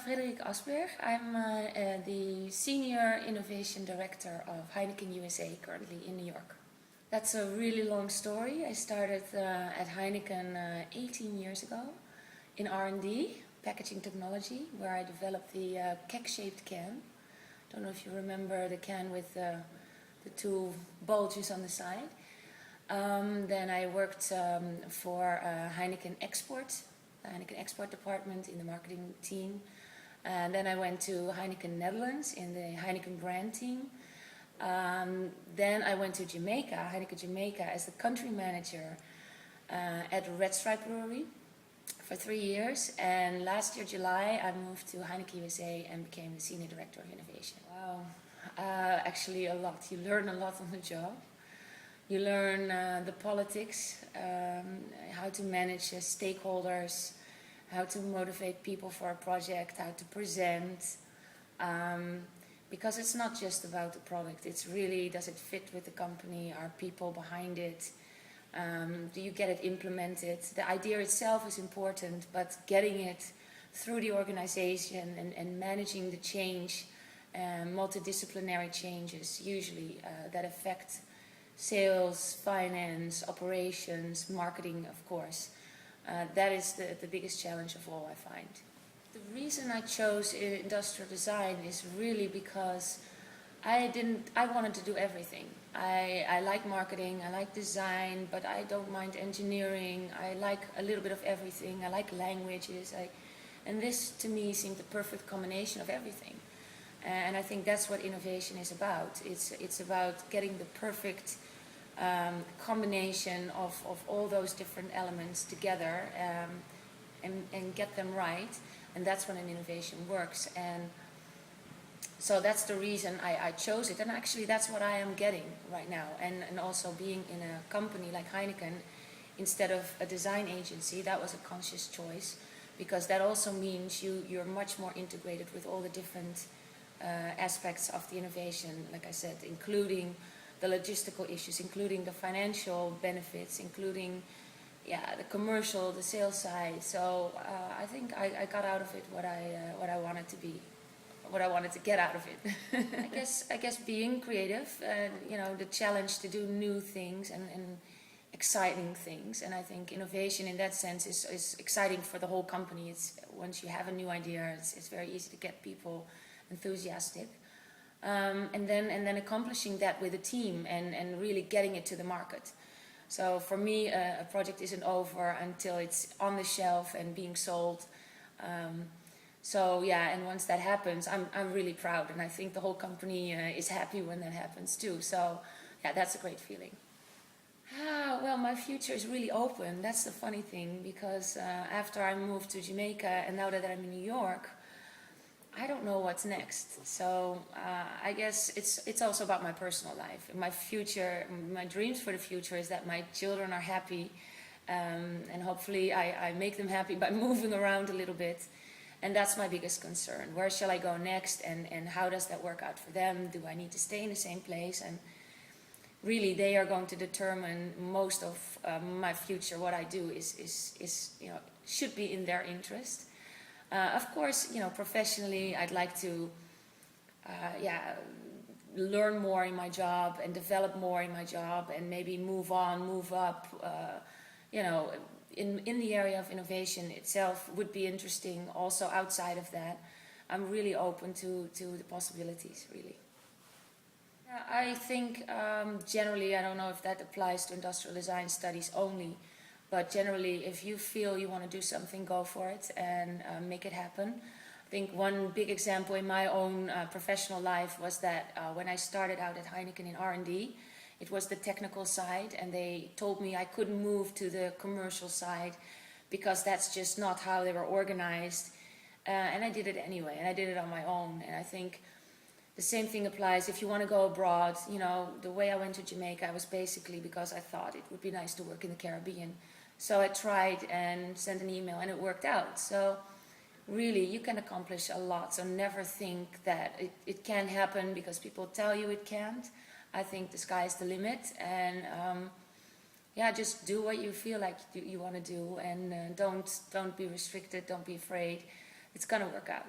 Frederique Asberg. I'm the Senior Innovation Director of Heineken USA, currently in New York. That's a really long story. I started at Heineken 18 years ago in R&D, packaging technology, where I developed the keg-shaped can. Don't know if you remember the can with the two bulges on the side. Then I worked for Heineken Export, the Heineken Export department in the marketing team. And then I went to Heineken Netherlands in the Heineken brand team. Then I went to Jamaica, Heineken Jamaica, as the country manager at Red Stripe Brewery for 3 years. And last year, July, I moved to Heineken USA and became the Senior Director of Innovation. Wow, actually a lot. You learn a lot on the job. You learn the politics, how to manage stakeholders, how to motivate people for a project, how to present. Because it's not just about the product, it's really, does it fit with the company, are people behind it, do you get it implemented? The idea itself is important, but getting it through the organization and managing the change, multidisciplinary changes usually that affect sales, finance, operations, marketing, of course. That is the biggest challenge of all, I find. The reason I chose industrial design is really because I wanted to do everything. I like marketing, I like design, but I don't mind engineering. I like a little bit of everything. I like languages. And this, to me, seemed the perfect combination of everything. And I think that's what innovation is about. It's about getting the perfect combination of all those different elements together and get them right. And that's when an innovation works. And so that's the reason I chose it. And actually that's what I am getting right now. And also being in a company like Heineken, instead of a design agency, that was a conscious choice. Because that also means you're much more integrated with all the different aspects of the innovation, like I said, including the logistical issues, including the financial benefits, including the commercial, the sales side. So I think I got out of it what I wanted to be, what I wanted to get out of it. I guess being creative, the challenge to do new things and exciting things. And I think innovation in that sense is exciting for the whole company. It's once you have a new idea, it's very easy to get people enthusiastic. And then accomplishing that with a team and really getting it to the market. So for me, a project isn't over until it's on the shelf and being sold. And once that happens, I'm really proud, and I think the whole company is happy when that happens too. So yeah, that's a great feeling. Well, my future is really open. That's the funny thing, because after I moved to Jamaica and now that I'm in New York, I don't know what's next. So I guess it's also about my personal life. My future, my dreams for the future is that my children are happy, and hopefully I make them happy by moving around a little bit. And that's my biggest concern. Where shall I go next, and how does that work out for them? Do I need to stay in the same place? And really, they are going to determine most of my future. What I do is should be in their interest. Of course, professionally, I'd like to, learn more in my job and develop more in my job, and maybe move up. In the area of innovation itself would be interesting. Also, outside of that, I'm really open to the possibilities. Really. I think generally, I don't know if that applies to industrial design studies only. But generally, if you feel you want to do something, go for it and make it happen. I think one big example in my own professional life was that when I started out at Heineken in R&D, it was the technical side, and they told me I couldn't move to the commercial side because that's just not how they were organized. And I did it anyway, and I did it on my own. And I think the same thing applies if you want to go abroad. The way I went to Jamaica was basically because I thought it would be nice to work in the Caribbean. So I tried and sent an email, and it worked out. So really, you can accomplish a lot. So never think that it can't happen because people tell you it can't. I think the sky is the limit. And just do what you feel like you want to do. And don't be restricted. Don't be afraid. it's gonna work out.